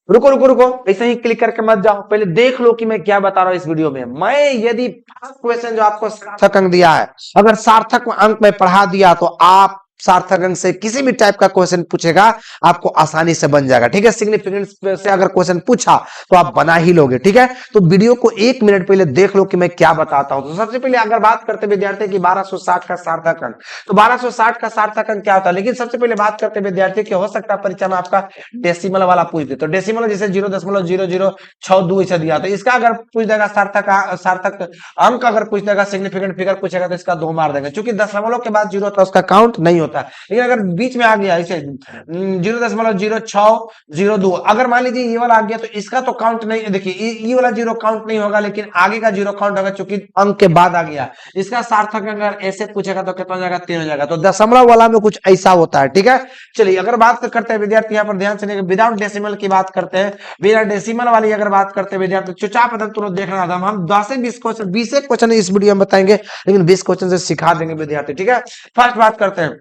रुको रुको रुको, ऐसे ही क्लिक करके मत जाओ, पहले देख लो कि मैं क्या बता रहा हूं इस वीडियो में। मैं यदि फर्स्ट क्वेश्चन जो आपको सार्थक अंक दिया है, अगर सार्थक अंक में पढ़ा दिया तो आप सार्थक अंक से किसी भी टाइप का क्वेश्चन पूछेगा आपको आसानी से बन जाएगा, ठीक है। सिग्निफिकेंस से अगर क्वेश्चन पूछा तो आप बना ही लोगे, ठीक है। तो वीडियो को 1 मिनट पहले देख लो कि मैं क्या बताता हूं। तो सबसे पहले अगर बात करते विद्यार्थी की 1260 का सार्थक अंक, तो 1260 का सार्थक अंक क्या होता है, लेकिन सबसे पहले बात करते विद्यार्थी की, हो सकता है परीक्षा में आपका डेसिमल वाला पूछ दे, तो डेसिमल जैसे 0.0062 ऐसा दिया, तो इसका अगर पूछ देगा सार्थक अंक अगर पूछ देगा, सिग्निफिकेंट फिगर पूछेगा तो इसका 2 मार देगा, क्योंकि दशमलव के बाद 0 होता है उसका काउंट नहीं होता। लेकिन अगर बीच में आ गया ऐसे 0.0602, अगर मान लीजिए ये वाला आ गया तो इसका तो काउंट नहीं, देखिए ये वाला 0 काउंट नहीं होगा, लेकिन आगे का 0 काउंट होगा, क्योंकि अंक के बाद आ गया। इसका सार्थक अगर ऐसे पूछेगा तो कितना हो जाएगा, 3 हो जाएगा। तो दशमलव वाला में कुछ ऐसा होता है, ठीक है। चलिए अगर बात करते हैं विद्यार्थी, यहाँ पर ध्यान से विदाउट डेसिमल की बात करते हैं, बिना डेसिमल वाली अगर बात करते हैं विद्यार्थी, चुपचाप तुरंत देखना था, हम 10 से 20 क्वेश्चन, 20 क्वेश्चन इस वीडियो में बताएंगे, लेकिन 20 क्वेश्चन से सिखा देंगे विद्यार्थी, ठीक है। फर्स्ट बात करते हैं,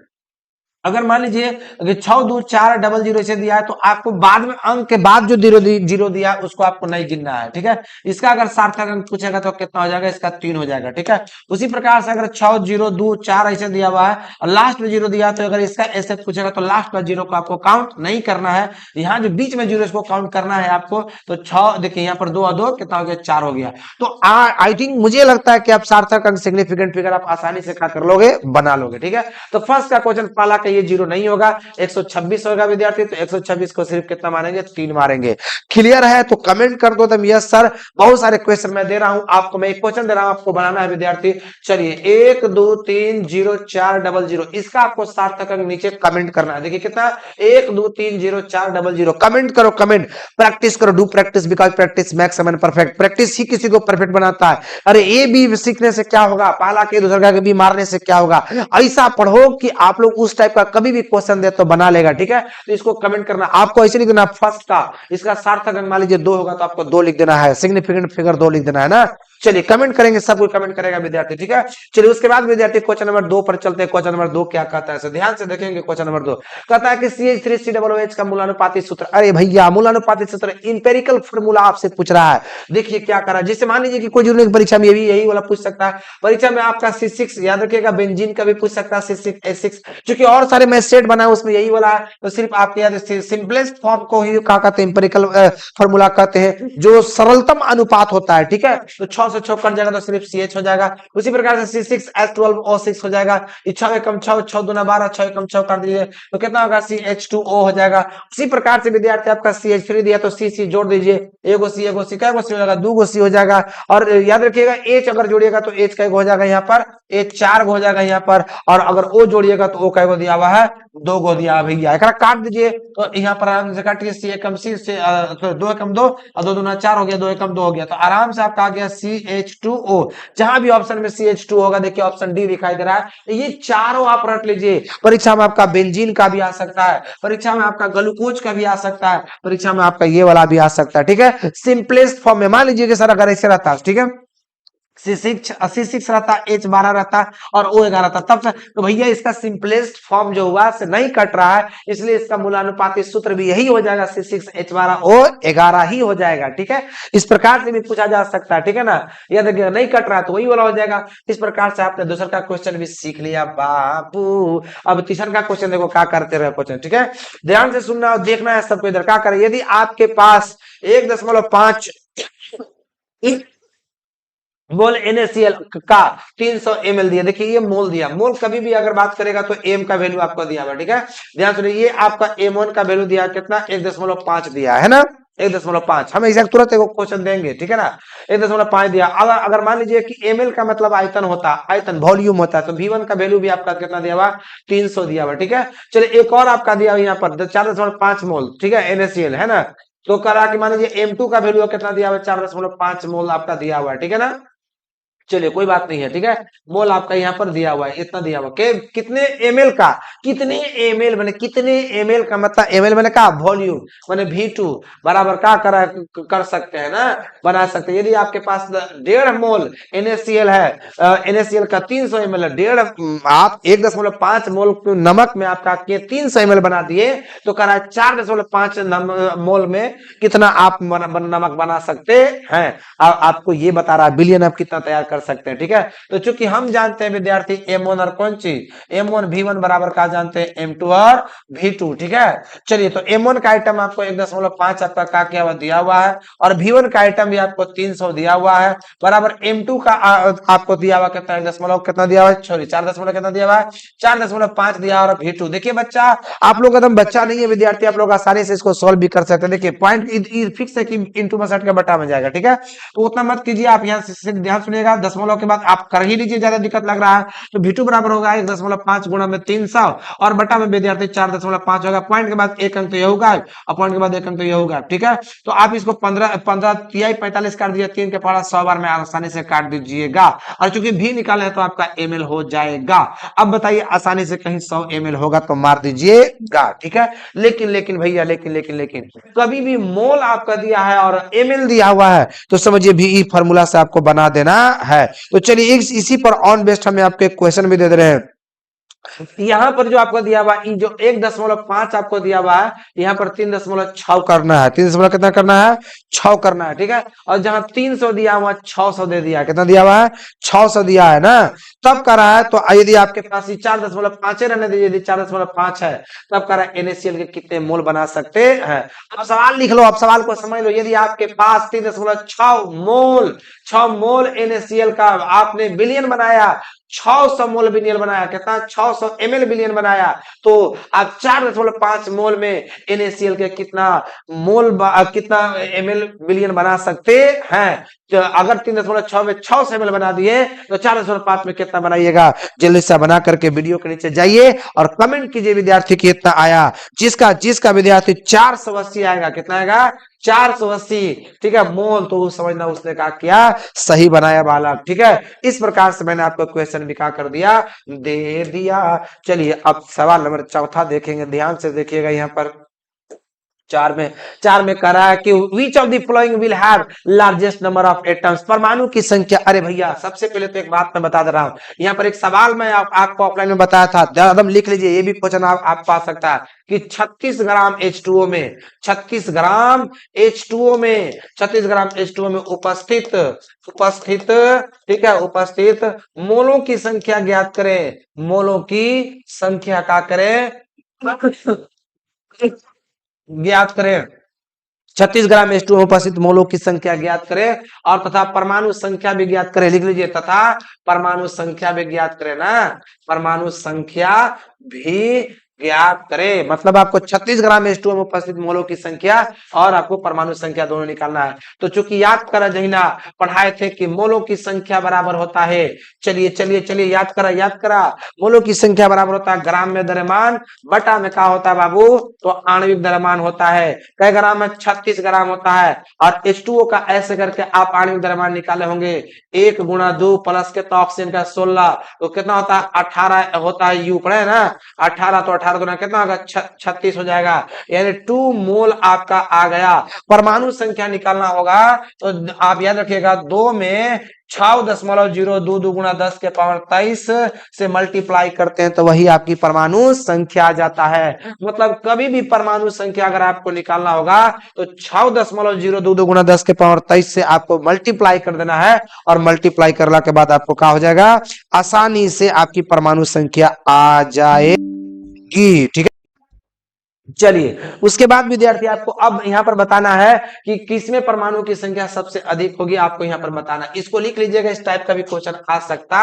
अगर मान लीजिए 624000 इसे दिया है, तो आपको बाद में अंक के बाद जो जीरो दिया है उसको आपको नहीं गिनना है, ठीक है। इसका अगर सार्थक अंक पूछेगा तो कितना हो जाएगा, इसका 3 हो जाएगा, ठीक है। उसी प्रकार से अगर 6024 ऐसे दिया हुआ है और लास्ट में 0 दिया, तो अगर इसका ऐसे पूछेगा तो लास्ट में 0 को आपको काउंट नहीं करना है, यहाँ जो बीच में 0 इसको काउंट करना है आपको। तो 6 देखिए यहाँ पर 2 और 2 कितना हो गया, 4 हो गया। तो आई थिंक मुझे लगता है कि आप सार्थक अंक सिग्निफिकेंट फिगर आप आसानी से क्या कर लोगे, बना लोगे, ठीक है। तो फर्स्ट का क्वेश्चन पहला का ये 0 नहीं होगा, 126 होगा विद्यार्थी, तो 126 को सिर्फ कितना मारेंगे, 3 मारेंगे। क्लियर है तो कमेंट कर दो तुम यस सर। बहुत सारे क्वेश्चन मैं दे रहा हूं आपको, मैं एक क्वेश्चन दे रहा हूं आपको बनाना है विद्यार्थी। चलिए 1 2 3 0 4 00, इसका आपको सार्थक अंक नीचे कमेंट करना है। देखिए कितना, 1 2 3 0 4 00, कमेंट करो, कमेंट प्रैक्टिस करो, do practice because practice makes a man perfect. Practice ही किसी को परफेक्ट बनाता है। अरे ए बी सीखने से क्या होगा, पहला के दूसरा के बी मारने से क्या होगा, ऐसा पढ़ो कि आप लोग उस टाइप का कभी भी क्वेश्चन दे तो बना लेगा, ठीक है। तो इसको कमेंट करना, आपको ऐसे लिख देना फर्स्ट का, इसका सार्थक अंक मान लीजिए 2 होगा तो आपको 2 लिख देना है, सिग्निफिकेंट फिगर 2 लिख देना है ना। चलिए कमेंट करेंगे, सब कोई कमेंट करेगा विद्यार्थी, ठीक है। चलिए उसके बाद विद्यार्थी क्वेश्चन नंबर 2 पर चलते हैं। क्वेश्चन नंबर 2 क्या कहता है, ध्यान से देखेंगे। क्वेश्चन नंबर 2 कहता है कि CH3COOH का मूलानुपाती सूत्र। अरे भैया मूलानुपाती सूत्र इंपेरिकल फार्मूला आपसे पूछ रहा है। देखिए क्या कर रहा है, जैसे मान लीजिए कि कोई जरूरी परीक्षा में यही वाला पूछ सकता है। परीक्षा में आपका C6 याद रखिएगा, बेंजीन का भी पूछ सकता है, C6H6, क्योंकि और सारे मैं सेट बना उसमें यही वाला है। तो सिर्फ आपके याद सिंपलेस्ट फॉर्म को ही क्या कहते हैं, इंपेरिकल फार्मूला कहते हैं, जो सरलतम अनुपात होता है, ठीक है। तो 6 से 6 कट जाएगा तो सिर्फ CH हो जाएगा। उसी प्रकार से C6H12O6 हो जाएगा, 6 एकम 6 6 दूना 12, 6 एकम 6 कर दीजिए तो कितना होगा, CH2O हो जाएगा। उसी प्रकार से विद्यार्थी आपका CH3 दिया तो C जोड़ दीजिए, एगो C एगो C, कैगो C हो जाएगा, 2 C हो जाएगा। और याद रखिएगा H अगर जोड़िएगा तो H कैगो हो जाएगा, यहाँ पर H 4 हो जाएगा यहाँ पर, और अगर O जोड़िएगा तो O कैगो दिया हुआ है, 2 गो दिया भैया। एक काट दीजिए तो यहाँ पर आराम से काटिए, C एकम C से 2 एकम 2 और 2 दूना 4 हो गया, 2 एकम 2 हो गया, तो आराम से आपका आ गया CH2O। जहां भी ऑप्शन में CH2 होगा, देखिए ऑप्शन डी दिखाई दे रहा है, ये चारों आप रट लीजिए। परीक्षा में आपका बेंजीन का भी आ सकता है, परीक्षा में आपका ग्लूकोज का भी आ सकता है, परीक्षा में आपका ये वाला भी आ सकता है, ठीक है। सिंपलेस्ट फॉर्म में मान लीजिए कि सर अगर ऐसे रहता, ठीक है, C6 रहता, H12 रहता और O11 रहता, तब से तो भैया इसका सिंपलेस्ट फॉर्म जो हुआ से नहीं कट रहा है, इसलिए इसका मूलानुपाती सूत्र भी यही हो जाएगा, C6H12O11 ही हो जाएगा, ठीक है। इस प्रकार से भी पूछा जा सकता है, ठीक है ना। यह देखिए नहीं कट रहा है तो वही वाला हो जाएगा। इस प्रकार से आपने दूसरा का क्वेश्चन भी सीख लिया बापू। अब तीसरा का क्वेश्चन देखो क्या करते रहे क्वेश्चन, ठीक है। ध्यान से सुनना और देखना है सबको, इधर क्या करें, यदि आपके पास 1.5 मोल NaCl का 300 ml दिया, देखिए ये मोल दिया, मोल कभी भी अगर बात करेगा तो m का वैल्यू आपको दिया हुआ, ठीक है। ध्यान सुनिए, ये आपका M1 का वैल्यू दिया कितना, 1.5 दिया है ना, 1.5। हम ऐसा तुरंत एक क्वेश्चन देंगे, ठीक है ना। 1.5 दिया। अगर मान लीजिए कि ml का मतलब आयतन होता, आयतन वॉल्यूम होता है, तो V1 का वैल्यू भी आपका कितना दिया हुआ, 300 दिया हुआ, ठीक है। चलिए एक और आपका दिया हुआ यहाँ पर 4.5 मोल, ठीक है, NaCl है ना। तो करा कि मान लीजिए M2 का वैल्यू कितना दिया हुआ, 4.5 मोल आपका दिया हुआ है, ठीक है ना। चलिए कोई बात नहीं है, ठीक है। मोल आपका यहाँ पर दिया हुआ है, इतना दिया हुआ कितने एमएल का, कितने एमएल मैंने, कितने एमएल का मतलब एमएल मैंने कहा वॉल्यूम मैंने V2 बराबर का कर सकते हैं ना, बना सकते हैं। यदि आपके पास 1.5 मोल NaCl है, NaCl का 300 ml है, डेढ़ आप 1.5 मोल नमक में आपका 300 ml बना दिए तो कह रहा है 4.5 मोल में कितना आप नमक बना सकते हैं। आपको ये बता रहा है बिलियन आप कितना तैयार कर सकते हैं, ठीक है। तो चूंकि हम जानते हैं विद्यार्थी M1 और कौन चीज M1 V1 बराबर का जानते हैं M2 और V2, ठीक है। चलिए तो M1 का आइटम आपको 1.5 आपका का क्या हुआ दिया हुआ है, और V1 का आइटम भी आपको 300 दिया हुआ है, बराबर M2 का आपको दिया हुआ कितना, 1 कितना दिया हुआ है, सॉरी 4 कितना दिया हुआ है, 4.5 दिया और V2। देखिए बच्चा, आप लोग एकदम बच्चा नहीं है विद्यार्थी, आप लोग आसानी से इसको सोल्व भी कर सकते हैं। देखिए पॉइंट फिक्स है कि इंटू में 60 का बटा में जाएगा, ठीक है। तो उतना मत कीजिए, आप यहाँ से ध्यान सुनिएगा, दशमलव के बाद आप कर ही लीजिए, ज्यादा दिक्कत लग रहा है। तो V2 बराबर होगा 1.5 गुणा में 300 और बटा में विद्यार्थी 4.5 होगा। पॉइंट के बाद एक अंक तो ये होगा और पॉइंट के बाद एक अंक तो ये होगा, ठीक है। तो आप इसको 15 तिहाई 45 काट दिया, 3 के पहाड़ा 100 बार में आसानी से काट दीजिएगा, और चूंकि भी निकाले तो आपका एमएल हो जाएगा। अब बताइए आसानी से कहीं 100 ml होगा तो मार दीजिएगा, ठीक है। लेकिन लेकिन भैया लेकिन कभी भी मोल आपका दिया है और एमएल दिया हुआ है तो समझिए भी फॉर्मूला से आपको बना देना है। तो चलिए इसी पर ऑन बेस्ड हमें आपके क्वेश्चन भी दे दे रहे हैं। यहाँ पर जो आपको दिया हुआ जो 1.5 आपको दिया हुआ है, यहाँ पर 3.6 करना है, 3 कितना करना है, 6 करना है, ठीक है। और जहां 300 दिया हुआ 600 दे दिया, कितना दिया हुआ है, 600 दिया है ना, तब कर रहा है। तो यदि आपके पास 4.5 रहने दीजिए, यदि 4.5 है तब कर रहा है NaCl के कितने मोल बना सकते हैं। अब सवाल लिख लो, अब सवाल को समझ लो। यदि आपके पास 6 मोल NaCl का आपने बिलियन बनाया, 600 मोल बिलियन बनाया, कितना 600 ml बिलियन बनाया, तो आप 4.5 मोल में NaCl के कितना कितना ml बिलियन बना सकते हैं। तो अगर 3.6 में 600 ml बना दिए तो 4.5 में कितना बनाइएगा, जल्दी से बना करके वीडियो के नीचे जाइए और कमेंट कीजिए विद्यार्थी कितना आया। जिसका विद्यार्थी 480 आएगा, कितना आएगा 480, ठीक है मोल, तो समझना उसने कहा क्या सही बनाया बालक, ठीक है। इस प्रकार से मैंने आपको क्वेश्चन भी क्या कर दिया, दे दिया। चलिए अब सवाल नंबर 4 देखेंगे, ध्यान से देखिएगा। यहाँ पर 4 में कह रहा है कि which of the following will have largest number of atoms, परमाणु की संख्या। अरे भैया सबसे पहले तो एक बात मैं बता दे रहा हूं, यहाँ पर एक सवाल मैं आपको ऑफलाइन में बताया था, एकदम लिख लीजिए, ये भी क्वेश्चन आप पा सकता है कि 36 ग्राम H2O में 36 ग्राम H2O में उपस्थित, ठीक है, उपस्थित मोलों की संख्या ज्ञात करें, मोलों की संख्या का करें ज्ञात करें। 36 ग्राम H2O में उपस्थित मोलों की संख्या ज्ञात करें और तथा परमाणु संख्या भी ज्ञात करें, लिख लीजिए, तथा परमाणु संख्या भी ज्ञात करें ना, परमाणु संख्या भी ज्ञात करें। मतलब आपको 36 ग्राम H2O में उपस्थित मोलों की संख्या और आपको परमाणु संख्या दोनों निकालना है। तो चूंकि याद करा जहीना पढ़ाए थे कि मोलों की संख्या बराबर होता है, चलिए याद करा, मोलों की संख्या बराबर होता है ग्राम में द्रव्यमान बटा में क्या होता है बाबू, तो आणविक द्रव्यमान होता है। कई ग्राम में 36 ग्राम होता है, और H2O का ऐसे करके आप आणविक द्रव्यमान निकाले होंगे, 1 गुणा 2 प्लस कितना ऑक्सीजन का 16, तो कितना होता है 18 होता है, यू पढ़े ना 18, तो 18 गुना कितना होगा 36 हो जाएगा, यानी 2 मोल आपका आ गया। परमाणु संख्या निकालना होगा तो आप याद रखिएगा 2 में 6.02 गुणा 10 के पावर 23 से मल्टीप्लाई करते हैं तो वही आपकी परमाणु संख्या आ जाता है। मतलब कभी भी परमाणु संख्या अगर आपको निकालना होगा तो 6.02 गुणा 10 के पावर 23 से आपको मल्टीप्लाई कर देना है, और मल्टीप्लाई करने के बाद आपको क्या हो जाएगा, आसानी से आपकी परमाणु संख्या आ जाएगी, ठीक है। चलिए उसके बाद विद्यार्थी आपको अब यहाँ पर बताना है कि किसमें परमाणु की संख्या सबसे अधिक होगी, आपको यहाँ पर बताना। इसको लिख लीजिएगा, इस टाइप का भी क्वेश्चन आ सकता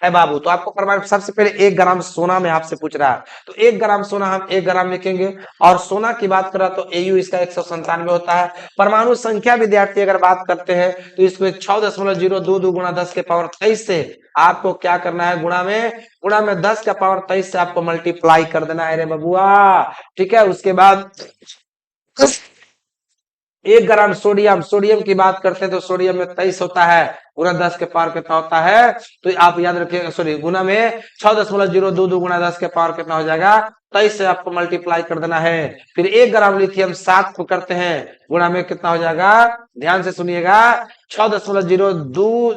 है बाबू। तो आपको परमाणु सबसे पहले 1 ग्राम सोना में आपसे पूछ रहा है, तो 1 ग्राम सोना हम 1 ग्राम लिखेंगे, और सोना की बात करें तो AU इसका 197 होता है। परमाणु संख्या विद्यार्थी अगर बात करते हैं तो इसको 6.022 गुणा 10 के पावर 23 से आपको क्या करना है, गुणा में 10 का पावर 23 से आपको मल्टीप्लाई कर देना है रे बबुआ, ठीक है। उसके बाद 1 ग्राम सोडियम, सोडियम की बात करते हैं तो सोडियम में 23 होता है, गुना 10 के पावर कितना होता है, तो आप याद रखिएगा, सॉरी गुना में 6.022 गुना 10 के पावर कितना हो जाएगा, 23 से आपको मल्टीप्लाई कर देना है। फिर 1 ग्राम लिथियम 7 को करते हैं, गुना में कितना हो जाएगा, ध्यान से सुनिएगा, 6.02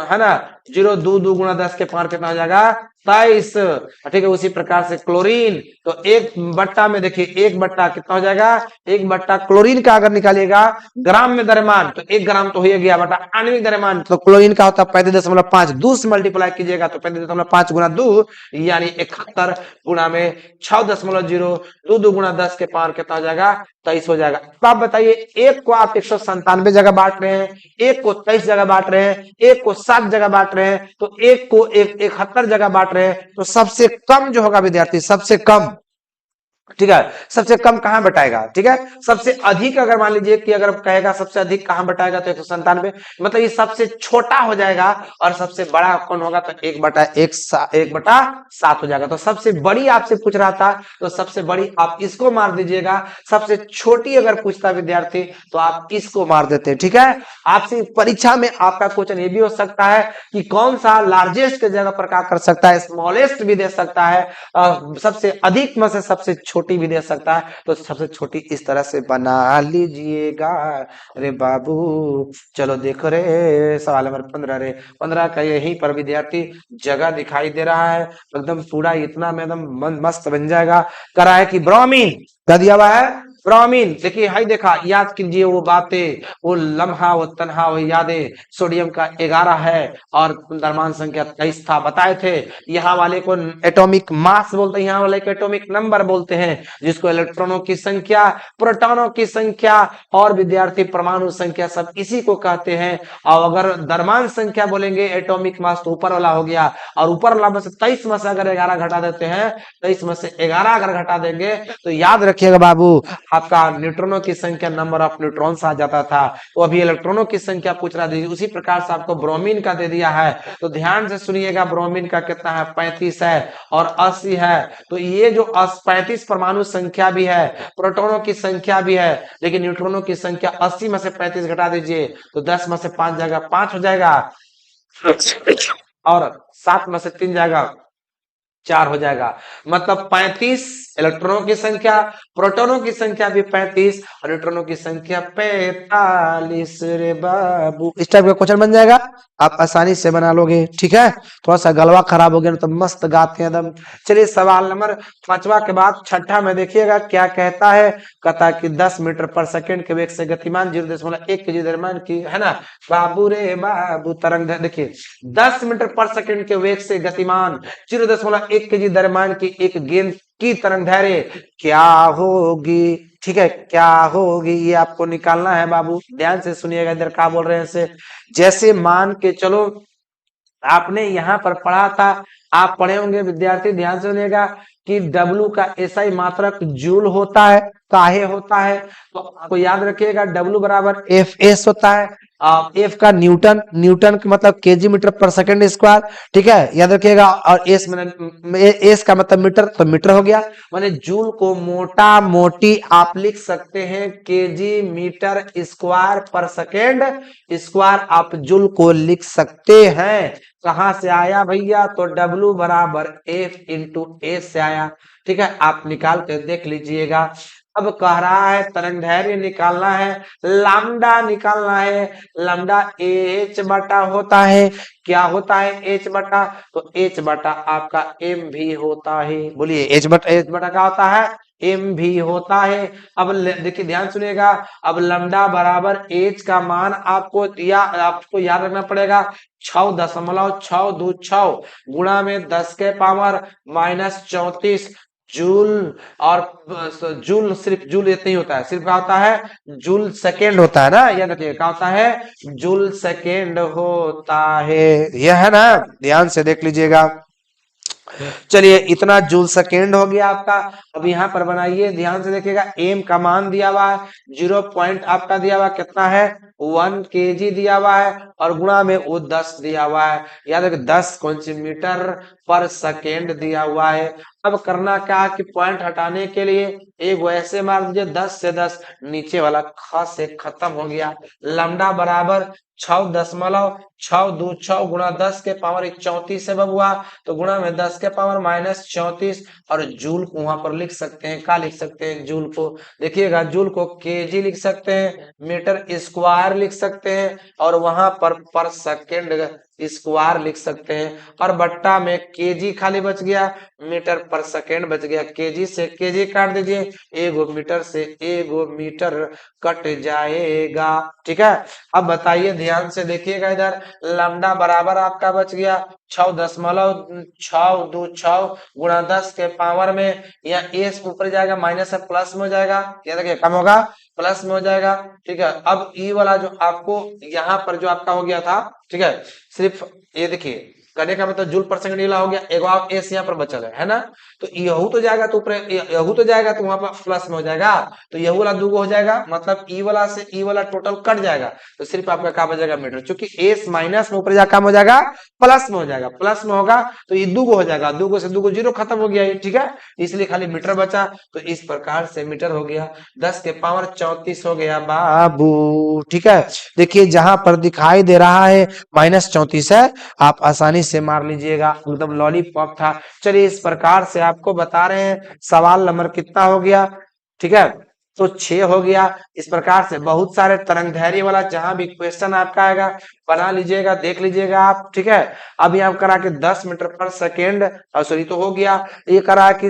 है ना, 022 गुना 10 के पावर कितना हो जाएगा, 23। ठीक है, उसी प्रकार से क्लोरीन, तो 1 बट्टा में देखिए 1 बट्टा कितना हो जाएगा, 1 बट्टा क्लोरीन का अगर निकालिएगा ग्राम में द्रव्यमान तो 1 ग्राम तो हो गया, बटा आणविक द्रव्यमान तो क्लोरीन का होता है 35.5, 2 से मल्टीप्लाई कीजिएगा तो 35.5 गुना 2 यानी 71 गुना में 6.022 गुना 10 के पावर कितना हो जाएगा, 23 हो जाएगा। तो आप बताइए, एक को आप 197 जगह बांट रहे हैं, एक को 23 जगह बांट रहे हैं, एक को 7 जगह बांट रहे हैं, तो एक को 71 जगह बांट रहे हैं, तो सबसे कम जो होगा विद्यार्थी, सबसे कम, ठीक है, सबसे कम कहां बटाएगा, ठीक है, सबसे अधिक अगर मान लीजिए कि अगर कहेगा सबसे अधिक कहां बटाएगा तो 197, मतलब ये सबसे छोटा हो जाएगा, और सबसे बड़ा कौन होगा तो 1/7 हो जाएगा। तो सबसे बड़ी आपसे पूछ रहा था तो सबसे बड़ी आप इसको मार दीजिएगा, सबसे छोटी अगर पूछता विद्यार्थी तो आप इसको मार देते, ठीक है। आपसे परीक्षा में आपका क्वेश्चन ये भी हो सकता है कि कौन सा लार्जेस्ट के जगह पर क्या कर सकता है, स्मॉलेस्ट भी दे सकता है, सबसे अधिक में से सबसे छोटी भी दे सकता है, तो सबसे छोटी इस तरह से बना लीजिएगा। अरे बाबू चलो देखो रे, सवाल नंबर 15 रे, 15 का यहीं पर विद्यार्थी जगह दिखाई दे रहा है, एकदम पूरा इतना में एकदम मस्त बन जाएगा। करा है कि ब्रोमीन क्या दिया हुआ है, ब्रोमीन, देखिए हाई देखा, याद कीजिए वो बातें, वो लम्हा, वो तन्हा, वो यादें। सोडियम का 11 है और द्रव्यमान संख्या 23 था, बताए थे। यहाँ वाले को एटॉमिक मास बोलते हैं, यहाँ वाले को एटॉमिक नंबर बोलते हैं, जिसको इलेक्ट्रॉनों की संख्या, प्रोटॉनों की संख्या और विद्यार्थी परमाणु संख्या सब इसी को कहते हैं। और अगर द्रव्यमान संख्या बोलेंगे एटॉमिक मास तो ऊपर वाला हो गया, और ऊपर वाला में से 23 में से अगर 11 घटा देते हैं, 23 में से 11 अगर घटा देंगे तो याद रखिएगा बाबू, आपका न्यूट्रॉनों की संख्या, नंबर ऑफ न्यूट्रॉन्स आ जाता था। तो अभी इलेक्ट्रॉनों की संख्या पूछ रहा है, उसी प्रकार से आपको ब्रोमीन का दे दिया है, तो ध्यान से सुनिएगा, ब्रोमीन का कितना है, 35 है और 80 है। तो ये जो 35 परमाणु संख्या भी है, प्रोटॉनों की संख्या भी है, लेकिन न्यूट्रॉनों की संख्या 80 में से 35 घटा दीजिए तो 10 में से 5 जाएगा 5 हो जाएगा, और 7 में से 3 जाएगा 4 हो जाएगा। मतलब 35 इलेक्ट्रॉनों की संख्या, प्रोटॉनों की संख्या भी 35 और न्यूट्रॉनों की संख्या 45 रे बाबू। इस टाइप का क्वेश्चन बन जाएगा, आप आसानी से बना लोगे, ठीक है। थोड़ा सा गलवा खराब हो गया ना तो मस्त गाते हैं एकदम। चलिए सवाल नंबर 5वां के बाद 6ठा में देखिएगा क्या कहता है। कहता है कि 10 मीटर पर सेकंड के वेग से गतिमान 0.1 केजी द्रव्यमान की, है ना बाबू रे बाबू, तरंग, देखिए 10 मीटर पर सेकंड के वेग से गतिमान 0.1 केजी द्रव्यमान की एक गेंद की तरंग दैर्घ्य क्या होगी, ठीक है, क्या होगी ये आपको निकालना है बाबू। ध्यान से सुनिएगा, इधर क्या बोल रहे हैं से, जैसे मान के चलो आपने यहाँ पर पढ़ा था, आप पढ़े होंगे विद्यार्थी, ध्यान से सुनिएगा कि W का SI मात्रक जूल होता है, काहे होता है, तो आपको याद रखिएगा W बराबर FS होता है, F का न्यूटन, न्यूटन का मतलब केजी मीटर पर सेकंड स्क्वायर, ठीक है, याद रखिएगा। और S का मतलब मीटर, तो मीटर हो गया। माने जूल को मोटा मोटी आप लिख सकते हैं केजी मीटर स्क्वायर पर सेकंड स्क्वायर, आप जूल को लिख सकते हैं। कहां से आया भैया, तो W बराबर F इंटू एस से आया, ठीक है, आप निकाल कर देख लीजिएगा। अब कह रहा है तरंग दैर्घ्य निकालना है, लैम्डा निकालना है, लैम्डा H बटा होता है, क्या होता है H बटा, तो H बटा आपका M भी होता है, बोलिए H बटा क्या होता है, M भी होता है। अब देखिए ध्यान सुनिएगा, अब लैम्डा बराबर H का मान आपको याद रखना पड़ेगा 6.626 गुणा में 10 के पावर -34 जूल, और जूल सिर्फ जूल इतना ही होता है, सिर्फ क्या होता है, जूल सेकेंड होता है ना, याद रखिए क्या होता है, जूल सेकेंड होता है, यह है ना, ध्यान से देख लीजिएगा। चलिए इतना जूल सेकेंड हो गया आपका। अब यहाँ पर बनाइए, ध्यान से देखिएगा, एम का मान दिया हुआ है 0 पॉइंट आपका दिया हुआ कितना है 1 kg दिया हुआ है और गुणा में वो 10 दिया हुआ है, याद रखिए 10 सेंटीमीटर पर सेकेंड दिया हुआ है। अब करना क्या है कि पॉइंट हटाने के लिए एक वैसे मार दीजिए 10 से 10, नीचे वाला ख से खत्म हो गया। लैम्डा बराबर 6.6 गुणा 10 के पावर 34 से बबुआ, तो गुणा में 10 के पावर -34, और जूल को वहां पर लिख सकते हैं, क्या लिख सकते हैं जूल को, देखिएगा जूल को केजी लिख सकते हैं, मीटर स्क्वायर लिख सकते हैं, और वहां पर सेकेंड स्क्वायर लिख सकते हैं, और बट्टा में केजी खाली बच गया, मीटर पर सेकेंड बच गया, केजी से केजी काट दीजिए, एगो मीटर से एगो मीटर कट जाएगा। ठीक है, अब बताइए ध्यान से देखिएगा इधर, लैम्डा बराबर आपका बच गया 6.626 गुणा 10 के पावर में, या ए ऊपर जाएगा माइनस है प्लस में हो जाएगा, या देखिए कम होगा प्लस में हो जाएगा। ठीक है, अब ई वाला जो आपको यहाँ पर जो आपका हो गया था, ठीक है, सिर्फ ये देखिए करने का मतलब जूल पर सेकंड ये हो गया, एगो आप एस यहाँ पर बचल है ना, तो यहू तो जाएगा तो ऊपर यहू तो जाएगा तो वहां पर प्लस में हो जाएगा, तो यहू वाला दूगो हो जाएगा, मतलब ई वाला से ई वाला टोटल कट जाएगा, तो सिर्फ आपका क्या बचेगा मीटर, क्योंकि एस माइनस में ऊपर जा काम हो जाएगा प्लस में हो जाएगा, प्लस में होगा तो ये दूगो हो जाएगा, दूगो से दूगो जीरो खत्म हो गया ये। ठीक है, इसलिए खाली मीटर बचा, तो इस प्रकार से मीटर हो गया 10 के पावर 34 हो गया बाबू। ठीक है, देखिए जहां पर दिखाई दे रहा है -34 है, आप आसानी से मार लीजिएगा, एकदम लॉलीपॉप था। चलिए इस प्रकार से आपको बता रहे हैं, सवाल नंबर कितना हो गया, ठीक है, तो 6 हो गया। इस प्रकार से बहुत सारे तरंग धैर्य वाला जहां भी क्वेश्चन आपका आएगा बना लीजिएगा, देख लीजिएगा आप। ठीक है, अब यहाँ करा कि 10 मीटर पर सेकेंड, सॉरी तो हो गया, ये करा कि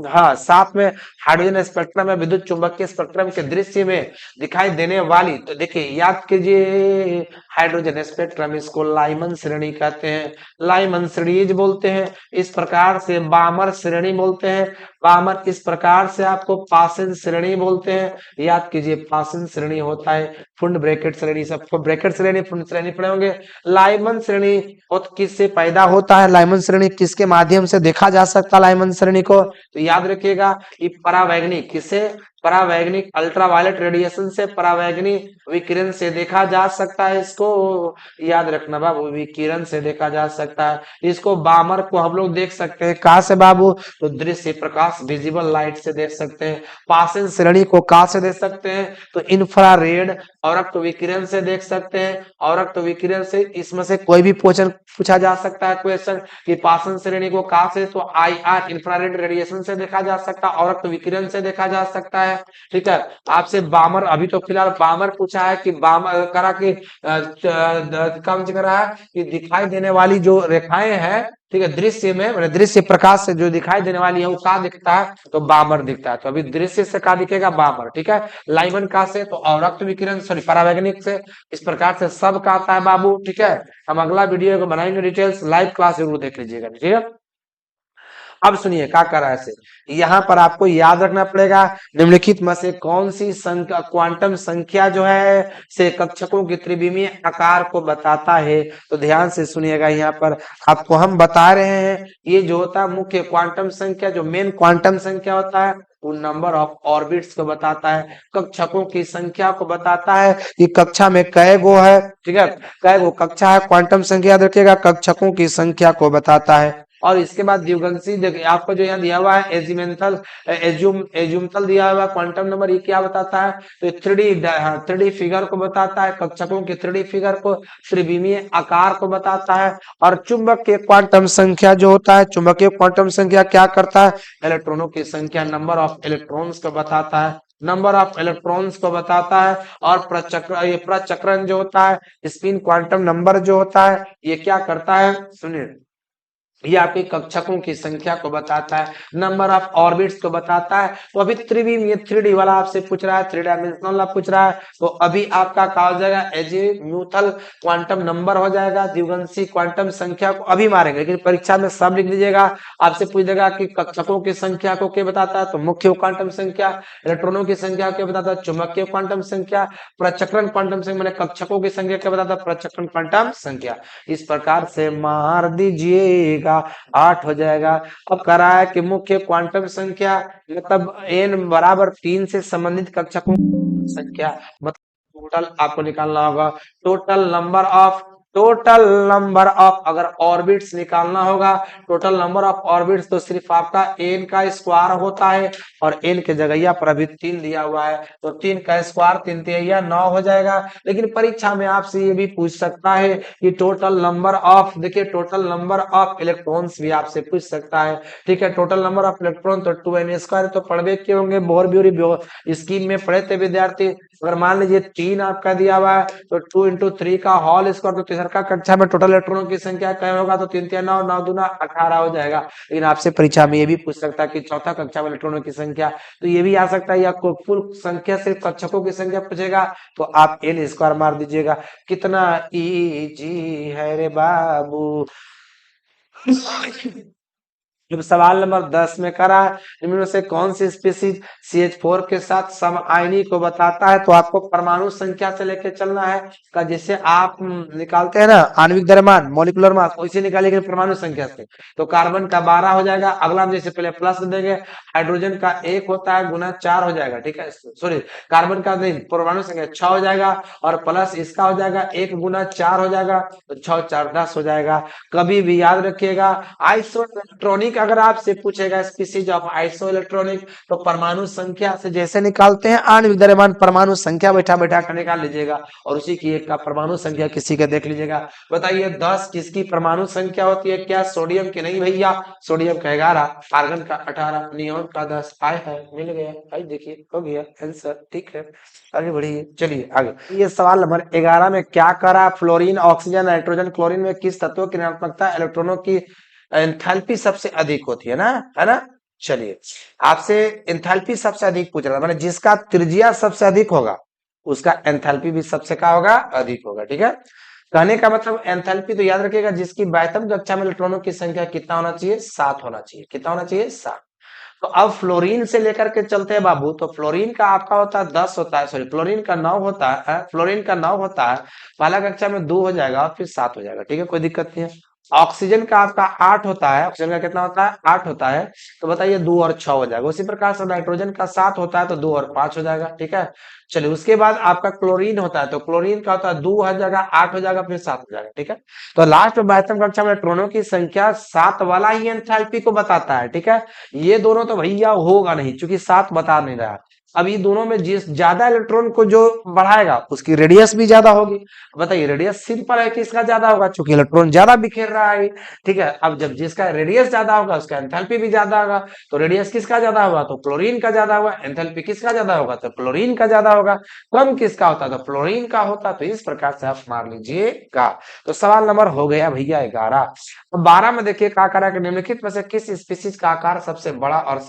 हाँ साथ में हाइड्रोजन स्पेक्ट्रम में विद्युत चुंबकीय स्पेक्ट्रम के दृश्य में दिखाई देने वाली, तो देखिए याद कीजिए हाइड्रोजन स्पेक्ट्रम, इसको लाइमन श्रेणी कहते हैं, लाइमन श्रेणीज बोलते हैं, इस प्रकार से बामर श्रेणी बोलते हैं, बामर इस प्रकार से आपको पासन श्रेणी बोलते हैं, याद कीजिए पासन श्रेणी होता है फुंड ब्रैकेट श्रेणी, सबको ब्रैकेट श्रेणी फुंड श्रेणी पढ़े होंगे। लाइमन श्रेणी किससे पैदा होता है, लाइमन श्रेणी किसके माध्यम से देखा जा सकता है लाइमन श्रेणी को, तो याद रखिएगा ये परावैंगनिक, किससे, परावैंगनिक अल्ट्रावायलेट रेडिएशन से, परावैंगनिक विकिरण से देखा जा सकता है, इसको याद रखना बाबू, विकिरण से देखा जा सकता है। इसको बामर को हम लोग देख सकते हैं कहां से बाबू, तो दृश्य प्रकाश विजिबल लाइट से देख सकते हैं। पासन श्रेणी को कहां से देख सकते हैं, तो इंफ्रारेड और रक्त विकिरण से देख सकते हैं, और रक्त विकिरण से इसमें से कोई भी क्वेश्चन पूछा जा सकता है क्वेश्चन कि पासन श्रेणी को कहां से, तो IR इंफ्रारेड रेडिएशन से देखा जा सकता है, और रक्त विकिरण से देखा जा सकता है। ठीक है, आपसे बामर अभी तो फिलहाल बामर पूछा है कि बामर करा कि काम करा है कि दिखाई देने वाली जो रेखाएं हैं, ठीक है, दृश्य में मतलब दृश्य प्रकाश से जो दिखाई देने वाली है वो कहाँ दिखता है, तो बामर दिखता है, तो अभी दृश्य से कहाँ दिखेगा, बामर। ठीक है, लाइमन कहाँ से, तो अवरक्त विकिरण सॉरी परावैंगनिक से, इस प्रकार से सब का आता है बाबू। ठीक है, हम अगला वीडियो को बनाएंगे डिटेल्स, लाइव क्लास जरूर देख लीजिएगा। ठीक है, अब सुनिए क्या कर रहा है ऐसे, यहाँ पर आपको याद रखना पड़ेगा निम्नलिखित में से कौन सी संख्या, क्वांटम संख्या जो है से कक्षकों की त्रिविमीय आकार को बताता है, तो ध्यान से सुनिएगा, यहाँ पर आपको हम बता रहे हैं ये जो होता है मुख्य क्वांटम संख्या, जो मेन क्वांटम संख्या होता है वो नंबर ऑफ ऑर्बिट्स को बताता है, कक्षकों की संख्या को बताता है कि कक्षा में कै गो है, ठीक है, कै गो कक्षा है, क्वांटम संख्या याद रखिएगा कक्षकों की संख्या को बताता है। और इसके बाद द्विगंशी देखिए आपको जो यहाँ दिया हुआ है एजिमेंथल एजुमतल दिया हुआ क्वांटम नंबर, ये क्या बताता है, तो 3D फिगर को बताता है, कक्षकों के 3D फिगर को, त्रिविमीय आकार को बताता है। और चुंबक के क्वांटम संख्या जो होता है, चुंबकीय क्वांटम संख्या क्या करता है, इलेक्ट्रॉनों की संख्या नंबर ऑफ इलेक्ट्रॉन्स को बताता है, नंबर ऑफ इलेक्ट्रॉन्स को बताता है। और प्रचक्रण जो होता है, स्पिन क्वांटम नंबर जो होता है, ये क्या करता है, सुनिए ये आपके कक्षकों की संख्या को बताता है, नंबर ऑफ ऑर्बिट्स को बताता है। तो अभी त्रिविमीय 3D वाला आपसे पूछ रहा है, 3 डायमेंशनल पूछ रहा है, तो अभी आपका क्या हो जाएगा, एजीम्यूथल क्वांटम नंबर हो जाएगा, द्विगंशी क्वांटम संख्या को अभी मारेंगे, लेकिन परीक्षा में सब लिख लीजिएगा। आपसे पूछ देगा कि कक्षकों की संख्या को क्या बताता है, तो मुख्य क्वांटम संख्या, इलेक्ट्रॉनों की संख्या क्या बताता है, चुंबकीय क्वांटम संख्या, प्रचक्रण क्वांटम संख्या मैंने कक्षकों की संख्या क्या बताता है, प्रचक्रण क्वांटम संख्या। इस प्रकार से मार दीजिएगा, 8 हो जाएगा। अब कह रहा है कि मुख्य क्वांटम संख्या मतलब n बराबर 3 से संबंधित कक्षकों की संख्या, मतलब टोटल आपको निकालना होगा, टोटल नंबर ऑफ अगर ऑर्बिट्स निकालना होगा, टोटल नंबर ऑफ ऑर्बिट्स तो सिर्फ आपका n का स्क्वायर होता है, और n के जगह पर अभी 3 दिया हुआ है, तो 3 का स्क्वायर 3 तिहैया 9 हो जाएगा। लेकिन परीक्षा में आपसे ये भी पूछ सकता है कि टोटल नंबर ऑफ, देखिए टोटल नंबर ऑफ इलेक्ट्रॉन्स भी आपसे पूछ सकता है, ठीक है। टोटल नंबर ऑफ इलेक्ट्रॉन तो 2n स्क्वायर, तो पढ़वे के होंगे बोर ब्यूरी स्कीम में पढ़े थे विद्यार्थी। अगर मान लीजिए 3 आपका दिया हुआ है तो 2 इंटू 3 का होल स्क्वायर, तो तीसरा कक्षा में टोटल इलेक्ट्रॉनों की संख्या क्या होगा, तो 3 3 9 9 दूना 18 हो जाएगा। लेकिन आपसे परीक्षा में ये भी पूछ सकता है कि चौथा कक्षा में इलेक्ट्रॉनों की संख्या, तो ये भी आ सकता है, या कोई कुल संख्या सिर्फ कक्षकों की संख्या पूछेगा तो आप n स्क्वायर मार दीजिएगा। कितना इजी है रे बाबू। जब सवाल नंबर 10 में करा, इनमें से कौन सी स्पीसीज CH4 के साथ समआयनी को बताता है, तो आपको परमाणु संख्या से लेके चलना है का, जैसे आप निकालते हैं ना आणविक द्रव्यमान मॉलिक्यूलर मास, वैसे निकालिए परमाणु संख्या से। तो कार्बन का 12 हो जाएगा, अगला हम जैसे पहले प्लस देंगे, हाइड्रोजन का 1 होता है गुना 4 हो जाएगा, ठीक है, सॉरी कार्बन का नहीं परमाणु संख्या 6 हो जाएगा, और प्लस इसका हो जाएगा 1 गुना 4 हो जाएगा, तो 6 4 10 हो जाएगा। कभी भी याद रखिएगा आइसो इलेक्ट्रॉनिक अगर आपसे पूछेगा स्पीसीज ऑफ आइसो इलेक्ट्रॉनिक, तो परमाणु संख्या से जैसे निकालते हैं आणविक द्रव्यमान परमाणु संख्या बैठा बैठा कर निकाल लीजिएगा, और उसी की एक का परमाणु संख्या किसी का देख लीजिएगा। बताइए 10 किसकी परमाणु संख्या होती है, क्या सोडियम की? नहीं भैया, सोडियम का 11, आर्गन का 18, नियोन का 10। आए है मिल गया, भाई देखिए हो गया आंसर, ठीक है आगे बढ़िए। चलिए आगे, ये सवाल नंबर 11 में क्या करा, फ्लोरीन ऑक्सीजन नाइट्रोजन क्लोरीन में किस तत्व की ऋणात्मकता इलेक्ट्रॉनों की एंथैल्पी सबसे अधिक होती है ना। चलिए आपसे एंथैल्पी सबसे अधिक पूछ रहा है, मतलब जिसका त्रिज्या सबसे अधिक होगा उसका एंथैल्पी भी सबसे क्या होगा, अधिक होगा, ठीक है। कहने का मतलब एंथैल्पी तो याद रखिएगा, जिसकी बाह्यतम कक्षा में इलेक्ट्रॉनों की संख्या कितना होना चाहिए, 7 होना चाहिए। कितना होना चाहिए, 7। तो अब फ्लोरीन से लेकर के चलते हैं बाबू, तो फ्लोरीन का आपका होता है 10 होता है, सॉरी फ्लोरीन का 9 होता है, फ्लोरीन का 9 होता है, पहला कक्षा में 2 हो जाएगा और फिर 7 हो जाएगा, ठीक है, कोई दिक्कत नहीं है। ऑक्सीजन का आपका 8 होता है, ऑक्सीजन का कितना होता है, 8 होता है, तो बताइए 2 और 6 हो जाएगा। उसी प्रकार से नाइट्रोजन का 7 होता है तो 2 और 5 हो जाएगा, ठीक है। चलिए उसके बाद आपका क्लोरीन होता है, तो क्लोरीन का होता है 2 हो जाएगा, 8 हो जाएगा, फिर 7 हो जाएगा, ठीक है। तो लास्ट में बाह्यतम कक्षा में इलेक्ट्रॉनों की संख्या 7 वाला ही एंथैल्पी को बताता है, ठीक है। ये दोनों तो भैया होगा नहीं, क्योंकि 7 बता नहीं रहा। अब ये दोनों में जिस ज्यादा इलेक्ट्रॉन को जो बढ़ाएगा उसकी रेडियस भी ज्यादा होगी। बताइए रेडियस सिंपल है कि इसका ज्यादा होगा, क्योंकि इलेक्ट्रॉन ज्यादा बिखेर रहा है, ठीक है। अब जब जिसका रेडियस ज्यादा होगा उसका एंथैल्पी भी ज्यादा होगा, तो रेडियस किसका ज्यादा होगा, तो क्लोरीन का ज्यादा होगा, एंथैल्पी किसका ज्यादा होगा, तो क्लोरीन का ज्यादा होगा। कम किसका होता, तो फ्लोरीन का होता। तो इस प्रकार से आप मार लीजिएगा। तो सवाल नंबर हो गया भैया 11। तो 12 में देखिए क्या करा कि निम्नलिखित में से किस स्पीसीज का आकार सबसे बड़ा और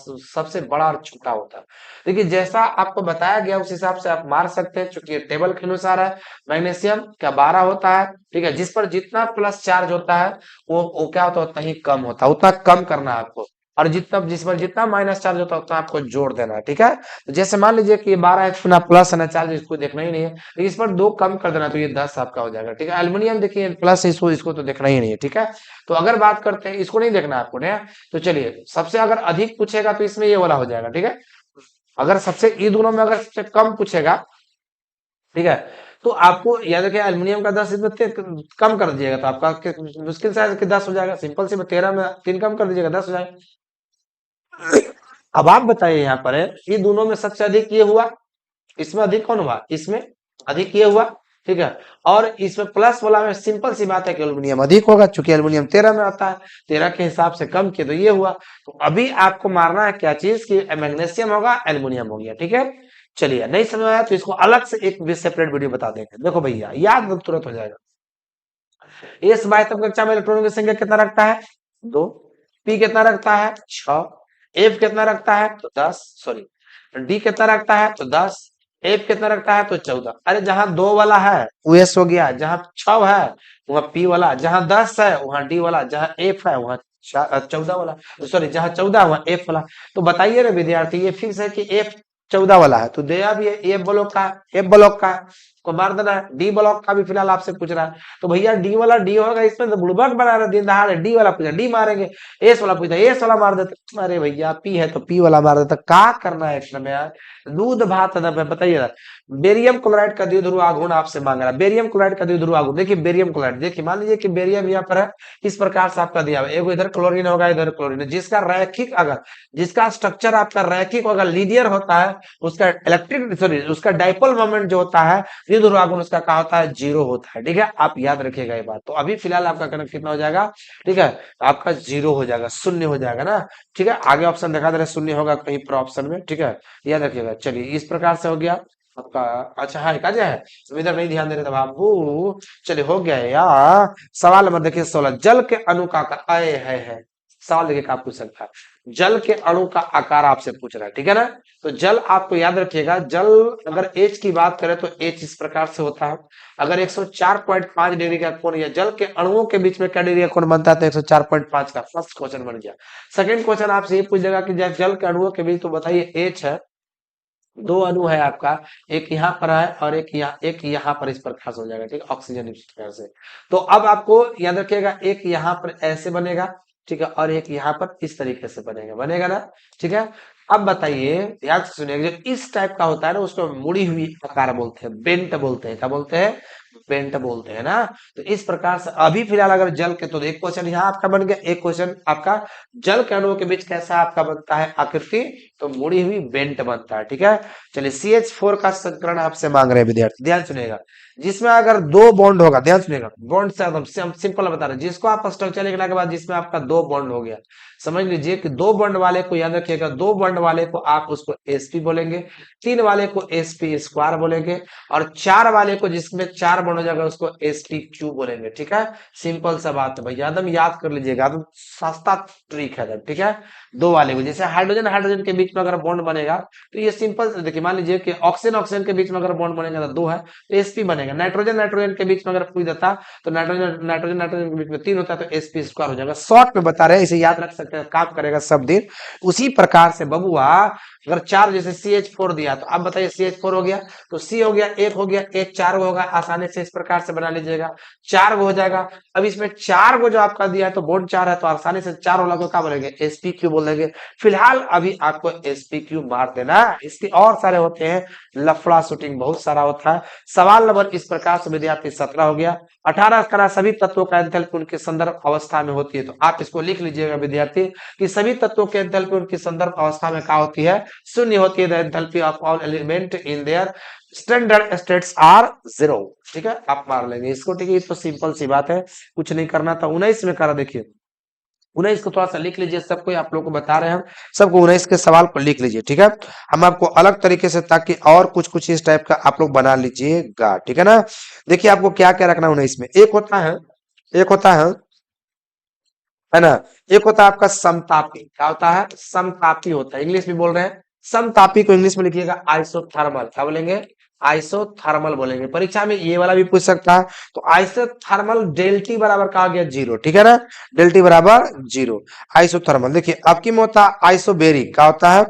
छोटा होता है। देखिए जैसा आपको बताया गया उस हिसाब से आप मार सकते हैं, चूंकि टेबल के अनुसार है। मैग्नीशियम का 12 होता है, ठीक है, जिस पर जितना प्लस चार्ज होता है वो क्या होता है, उतना ही कम होता है, उतना कम करना है आपको। और जिस पर जितना माइनस चार्ज होता है उतना आपको जोड़ देना है, ठीक है। तो जैसे मान लीजिए कि 12 है, इतना प्लस है ना चार्ज, इसको देखना ही नहीं है, लेकिन इस पर 2 कम कर देना, तो ये 10 आपका हो जाएगा, ठीक है। एल्युमिनियम देखिए प्लस, इसको तो देखना ही नहीं है, ठीक है। तो अगर बात करते हैं, इसको नहीं देखना आपको ना। तो चलिए सबसे अगर अधिक पूछेगा तो इसमें ये वाला हो जाएगा, ठीक है। अगर सबसे ये दोनों में अगर सबसे कम पूछेगा, ठीक है, तो आपको याद रखिए एल्युमिनियम का 10 इसमें कम कर दीजिएगा, तो आपका मुश्किल से 10 हो जाएगा। सिंपल से 13 में 3 कम कर दीजिएगा, 10 हो जाएगा। अब आप बताइए यहाँ पर है, ये दोनों में सबसे अधिक ये हुआ, इसमें अधिक कौन हुआ, इसमें अधिक ये हुआ, ठीक है। और इसमें प्लस वाला में सिंपल सी बात है कि एल्युमिनियम अधिक होगा, चूंकि एल्युमिनियम 13 में आता है, 13 के हिसाब से कम किया तो ये हुआ। तो अभी आपको मारना है क्या चीज की, मैग्नीशियम होगा एल्युमिनियम हो गया, ठीक है। चलिए नहीं समझ आया तो इसको अलग से एक सेपरेट वीडियो बता देंगे। देखो भैया याद तुरंत हो जाएगा। इस बाह्यतम कक्षा में इलेक्ट्रॉनों की संख्या कितना रखता है, 2। पी कितना रखता है, 6। एफ कितना रखता है, तो 10, सॉरी डी कितना रखता है, तो 10। एफ कितना रखता है, तो 14। अरे जहां 2 वाला है वो एस हो गया, जहां 6 है वहां पी वाला, जहां 10 है वहां डी वाला, जहां एफ है वहां 14 वाला, सॉरी जहां 14 वहां एफ वाला। तो बताइए ना विद्यार्थी, ये फिक्स है कि एफ 14 वाला है, तो दिया भी है एफ ब्लॉक का, एफ ब्लॉक का उसको मार देना है। डी ब्लॉक का भी फिलहाल आपसे पूछ रहा है, तो भैया डी वाला डी होगा, इसमें तो बुड़बक बना रहे दिन दहाड़े, डी वाला पूछा डी मारेंगे, एस वाला पूछा एस वाला मार देते। अरे भैया पी है तो पी वाला मार देता, क्या करना है एकदम यार, दूध भात अदब है। बताइए ना, बेरियम क्लोराइड का द्विध्रुव आघूर्ण आपसे मांग रहा है, बेरियम क्लोराइड का द्विध्रुव आघूर्ण। देखिए बेरियम क्लोराइड, देखिए मान लीजिए कि बेरियम यहाँ पर है, इस प्रकार से आपका दिया हुआ है, एगो इधर क्लोरीन होगा इधर क्लोरीन है, जिसका रैखिक अगर जिसका स्ट्रक्चर आपका रैखिक अगर लीनियर होता है, उसका इलेक्ट्रिक सॉरी उसका डाइपोल मोमेंट जो होता है द्विध्रुव आघूर्ण उसका क्या होता है, जीरो होता है। ठीक है, आप याद रखिएगा ये बात। तो अभी फिलहाल आपका कनेक्ट कितना हो जाएगा, ठीक है, आपका जीरो हो जाएगा, शून्य हो जाएगा ना। ठीक है, आगे ऑप्शन दिखा दे रहे शून्य होगा कहीं पर ऑप्शन में। ठीक है, याद रखिएगा। चलिए इस प्रकार से हो गया आपका। अच्छा है क्या है, इधर नहीं ध्यान दे रहे थे बाबू। चलिए हो गया यार। सवाल नंबर देखिए 16, जल के अणु का आकार आए है। सवाल देखिए क्या पूछ सकता है, जल के अणु का आकार आपसे पूछ रहा है। ठीक है ना, तो जल आपको याद रखिएगा, जल अगर एच की बात करें तो एच इस प्रकार से होता है। अगर 104.5 डिग्री का कोण या जल के अणुओं के बीच में क्या डिग्री का कोण बनता है, तो 104.5 का फर्स्ट क्वेश्चन बन गया। सेकंड क्वेश्चन आपसे ये पूछ देगा कि जल के अणुओं के बीच, तो बताइए एच है, दो अणु है आपका, एक यहाँ पर है और एक यहाँ पर, इस प्रकार से हो जाएगा। ठीक है, ऑक्सीजन इस प्रकार से। तो अब आपको याद रखिएगा, एक यहाँ पर ऐसे बनेगा, ठीक है, और एक यहाँ पर इस तरीके से बनेगा, बनेगा ना। ठीक है, अब बताइए ध्यान से सुनिएगा, जो इस टाइप का होता है ना उसको मुड़ी हुई आकार बोलते हैं, बेंट बोलते हैं। क्या बोलते हैं, बेंट बोलते हैं ना। तो इस प्रकार से अभी फिलहाल अगर जल के, तो एक क्वेश्चन यहाँ आपका बन गया, एक क्वेश्चन आपका जल के अणुओं के बीच कैसा आपका बनता है आकृति, तो मुड़ी हुई बेंट बनता है। ठीक है, चलिए CH4 का संकरण आपसे मांग रहे हैं विद्यार्थी, ध्यान सुनिएगा। जिसमें अगर दो बॉन्ड होगा, ध्यान सुनिएगा, बॉन्ड से एकदम सिंपल बता रहे हैं, जिसको आप स्ट्रक्चर लिखने के बाद जिसमें आपका दो बॉन्ड हो गया, समझ लीजिए कि दो बॉन्ड वाले को याद रखिएगा, दो बॉन्ड वाले को आप उसको sp बोलेंगे, तीन वाले को sp स्क्वायर बोलेंगे, और चार वाले को जिसमें चार बॉन्ड हो जाएगा उसको sp क्यू बोलेंगे। ठीक है, सिंपल सा बात है भैया, एकदम याद कर लीजिएगा, एकदम सस्ता ट्रिक है। ठीक है, दो वाले को, जैसे हाइड्रोजन हाइड्रोजन के बीच में अगर बॉन्ड बनेगा, तो ये सिंपल से देखिए, मान लीजिए कि ऑक्सीजन ऑक्सीजन के बीच में अगर बॉन्ड बनेगा तो दो है, तो sp बनेगा। नाइट्रोजन नाइट्रोजन के बीच में अगर पूछ देता, तो नाइट्रोजन नाइट्रोजन नाइट्रोजन के बीच में तीन होता है, तो sp स्क्वायर हो जाएगा। शॉर्ट में बता रहे हैं, इसे याद रख सकते हैं, काम करेगा सब दिन। उसी प्रकार से बबुआ, अगर चार जैसे CH4 दिया, तो आप बताइए CH4 हो गया, तो C हो गया, एक हो गया, एक चार गो होगा, आसानी से इस प्रकार से बना लीजिएगा, चार गो हो जाएगा। अब इसमें चार गो जो आपका दिया है, तो बॉन्ड चार है, तो आसानी से चार वाला को क्या बोलेंगे, sp क्यू बोल देंगे। फिलहाल अभी आपको sp क्यू मार देना, इसके और सारे होते हैं, लफड़ा शूटिंग बहुत सारा होता है। सवाल नंबर इस प्रकार से विद्यार्थी 17 हो गया। 18 सभी तत्वों का एंथैल्पी उनके संदर्भ अवस्था में होती है, तो आप इसको लिख लीजिएगा विद्यार्थी कि सभी तत्वों के एंथैल्पी उनकी संदर्भ अवस्था में क्या होती है, शून्य होती है। The enthalpy of all element in their standard states are zero. ठीक है, आप मार लेंगे इसको। ठीक है, ये तो सिंपल सी बात है, कुछ नहीं करना था। 19 में करा, देखिए 19 को थोड़ा सा लिख लीजिए, सबको आप लोग को बता रहे हैं हम, सबको 19 के सवाल को लिख लीजिए। ठीक है, हम आपको अलग तरीके से, ताकि और कुछ कुछ इस टाइप का आप लोग बना लीजिएगा। ठीक है ना, देखिए आपको क्या क्या रखना है 19 में। एक होता है ना, एक होता है आपका समतापी। क्या होता है, समतापी होता है, इंग्लिश में बोल रहे हैं। समतापी को इंग्लिश में लिखिएगा आइसोथर्मल। क्या बोलेंगे, आइसोथर्मल बोलेंगे। परीक्षा में ये वाला भी पूछ सकता है। तो आइसोथर्मल डेल्टी बराबर कहा गया जीरो। ठीक है ना, डेल्टी बराबर जीरो। आइसोथर्मल देखिए आपकी में होता है आइसोबेरिक। क्या होता है,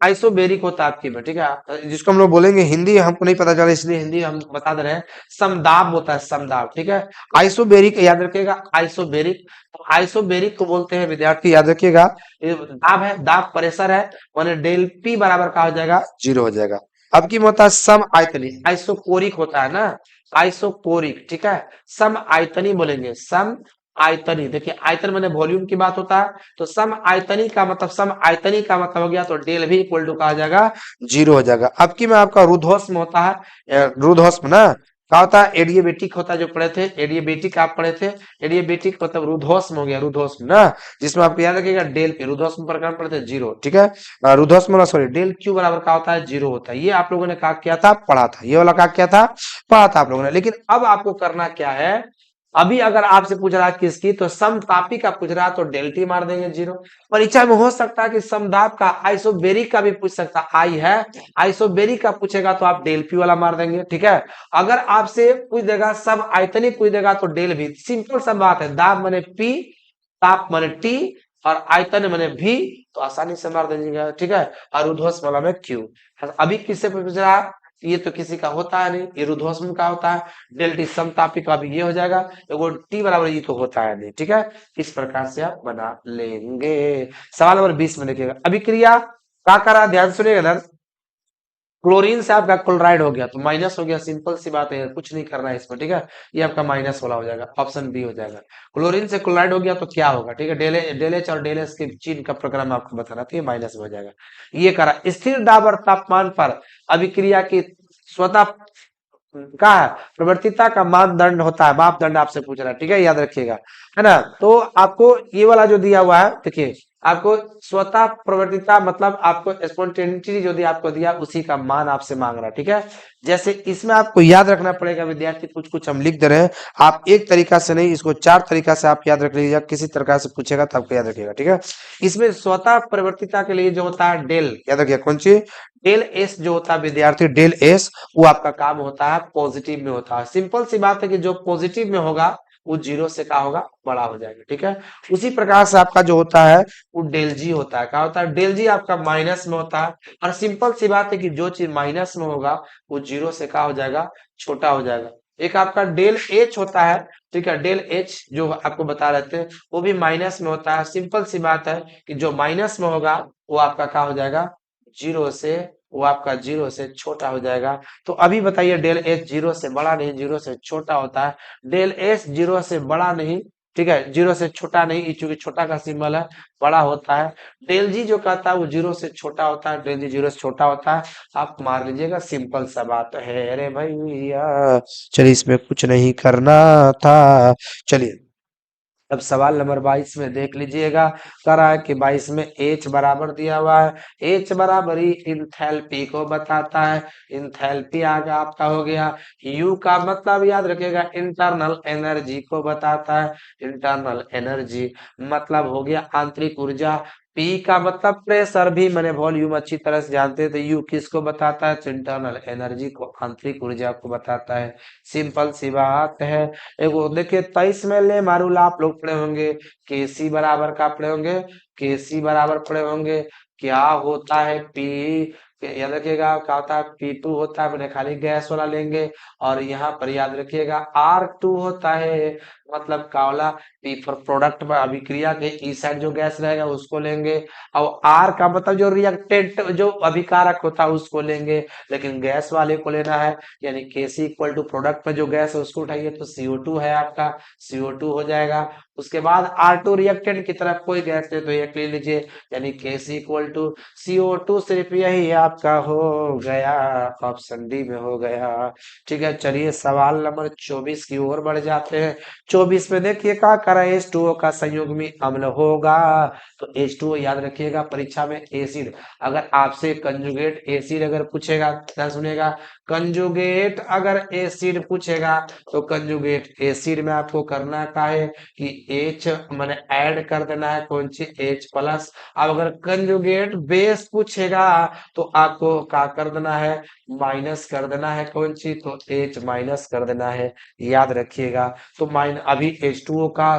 आइसोबेरिक होता है आपकी में। ठीक है, जिसको हम लोग बोलेंगे, हिंदी हमको नहीं पता चला इसलिए हिंदी हम बता दे रहे हैं, समदाब होता है, समदाब। ठीक है, आइसोबेरिक याद रखिएगा, आइसोबेरिक। तो आइसोबेरिक को बोलते हैं विद्यार्थी, याद रखिएगा, ये दाब है, दाब प्रेशर है, माने डेल पी बराबर का हो जाएगा, जीरो हो जाएगा। अब की होता है सम आयतनी, आइसोकोरिक होता है ना, आइसोकोरिक। ठीक है, सम आयतनी बोलेंगे, सम आयतनी। देखिए आयतन माने वॉल्यूम की बात होता है, तो सम आयतनी का मतलब, सम आयतनी का मतलब हो गया, तो डेल भी इक्वल टू कहा जाएगा, जीरो हो जाएगा। अब की में आपका रुद्धोष्म होता है, रुद्धोष्म ना क्या होता है, एडियाबेटिक होता है, जो पढ़े थे एडियाबेटिक आप पढ़े थे, एडियाबेटिक मतलब रुद्धोष्म हो गया, रुद्धोष्म ना, जिसमें आपको याद रखिएगा डेल पे, रुद्धोष्म प्रकरण पढ़े थे जीरो। ठीक है, रुद्धोष्म सॉरी डेल क्यू बराबर क्या होता है, जीरो होता है। ये आप लोगों ने क्या किया था, पढ़ा था, ये वाला क्या किया था, पढ़ा था आप लोगों ने। लेकिन अब आपको करना क्या है, अभी अगर आपसे पूछ रहा है किसकी, तो समतापी का पूछ रहा है, तो डेल्टी मार देंगे जीरो। परीक्षा में हो सकता है कि समदाब का, आइसोबेरिक का भी पूछ सकता, आई है, आइसोबेरिक का पूछेगा तो आप डेल पी वाला मार देंगे। ठीक है, अगर आपसे पूछ देगा सब आयतनी पूछ देगा, तो डेल भी। सिंपल सा बात है, दाब माने पी, ताप माने टी, और आयतन माने भी, तो आसानी से मार दीजिएगा। ठीक है, और ऊर्ध्वस वाला में क्यू। अभी किससे पूछ रहा है, ये तो किसी का होता है नहीं, ये रुध्वाश्म का होता है। डेल टी समतापी का भी ये हो जाएगा, तो टी बराबर ये तो होता है नहीं, ठीक है। इस प्रकार से आप बना लेंगे। सवाल नंबर 20 में देखिएगा, अभिक्रिया का करा, ध्यान सुनिएगा। क्लोरीन से आपका क्लोराइड हो गया तो माइनस हो गया, सिंपल सी बात है, कुछ नहीं करना है इसमें, ठीक है। ये आपका माइनस वाला हो जाएगा, ऑप्शन बी हो जाएगा। क्लोरीन से क्लोराइड हो गया तो क्या होगा, ठीक है। डेल एच और डेल एस के चिन्ह का प्रक्रम आपको बताना, तो ये माइनस में हो जाएगा। ये करा, स्थिर दाब और तापमान पर अभिक्रिया की स्वतः का है प्रवर्तिता का मानदंड होता है, मापदंड आपसे पूछ रहा है, ठीक है, याद रखिएगा, है ना। तो आपको ये वाला जो दिया हुआ है, देखिए आपको स्वतः प्रवर्तिता मतलब आपको स्पॉन्टेनिटी जो दिया आपको दिया उसी का मान आपसे मांग रहा है, ठीक है। जैसे इसमें आपको याद रखना पड़ेगा विद्यार्थी, कुछ कुछ हम लिख दे रहे हैं, आप एक तरीका से नहीं, इसको 4 तरीका से आप याद रख लीजिएगा, किसी तरह से पूछेगा तो आपको याद रखिएगा, ठीक है। इसमें स्वतः प्रवर्तिता के लिए जो होता है डेल, याद रखिए कौन सी, डेल एस जो होता है विद्यार्थी, डेल एस, वो आपका काम होता है पॉजिटिव में होता है। सिंपल सी बात है कि जो पॉजिटिव में होगा वो जीरो से क्या होगा, बड़ा हो जाएगा, ठीक है। उसी प्रकार से आपका जो होता है वो डेल जी होता है, क्या होता है, डेल जी आपका माइनस में होता है। और सिंपल सी बात है कि जो चीज माइनस में होगा वो जीरो से क्या हो जाएगा, छोटा हो जाएगा। एक आपका डेल एच होता है, ठीक है, डेल एच जो आपको बता रहे थे वो भी माइनस में होता है। सिंपल सी बात है कि जो माइनस में होगा वो आपका क्या हो जाएगा, जीरो से, वो आपका जीरो से छोटा हो जाएगा। तो अभी बताइए डेल एच जीरो से बड़ा नहीं, जीरो से छोटा होता है। डेल एच जीरो से बड़ा नहीं, ठीक है, जीरो से छोटा नहीं, चूंकि छोटा का सिंबल है, बड़ा होता है। डेल जी जो कहता है वो जीरो से छोटा होता है, डेल जी जीरो से छोटा होता है। आप मान लीजिएगा, सिंपल सा बात है, अरे भैया चलिए इसमें कुछ नहीं करना था। चलिए अब सवाल नंबर 22 में देख लीजिएगा, कह रहा है कि 22 में H बराबर दिया हुआ है, H बराबर ही इंथैल्पी को बताता है। इंथैल्पी आगे आपका हो गया, U का मतलब याद रखिएगा इंटरनल एनर्जी को बताता है। इंटरनल एनर्जी मतलब हो गया आंतरिक ऊर्जा। P का मतलब प्रेशर भी, मैंने वॉल्यूम अच्छी तरह से जानते हैं, तो U किसको बताता है, इंटरनल एनर्जी को, आंतरिक ऊर्जा को बताता है। सिंपल सी बात है। एगो देखिए 23 में ले मारूला आप लोग पढ़े होंगे, केसी बराबर का पढ़े होंगे, केसी बराबर पढ़े होंगे, क्या होता है पी, याद रखिएगा क्या होता है, P2 होता है, मैंने खाली गैस वाला लेंगे। और यहाँ पर याद रखिएगा R2 होता है, मतलब कावला पी फॉर प्रोडक्ट में अभिक्रिया के ई साइड जो गैस रहेगा उसको लेंगे। और आर का मतलब जो रिएक्टेंट जो अभिकारक होता है उसको लेंगे, लेकिन गैस वाले को लेना है, यानी केसी इक्वल टू प्रोडक्ट में जो गैस है उसको उठाइए, तो CO2 है आपका, CO2 हो जाएगा। उसके बाद R2 रिएक्टेंट की तरफ कोई गैस है तो एक ले लीजिए, यानी केसी इक्वल टू CO2, सिर्फ यही आपका हो गया, ऑप्शन डी में हो गया। ठीक है, चलिए सवाल नंबर 24 की ओर बढ़ जाते हैं। 24 में देखिए क्या करा, H2O का संयुग्मी अम्ल होगा, तो H2O याद रखिएगा परीक्षा में एसिड, अगर आपसे कंजुगेट एसिड अगर पूछेगा, क्या सुनेगा, कंजुगेट अगर एसिड पूछेगा तो कंजुगेट एसिड में आपको करना क्या है कि H मैंने ऐड कर देना है, कौन सी H प्लस। अब अगर कंजुगेट बेस पूछेगा तो आपको क्या कर देना है, माइनस कर देना है, कौन सी, तो H माइनस कर देना है, याद रखिएगा। तो माइन अभी H2O का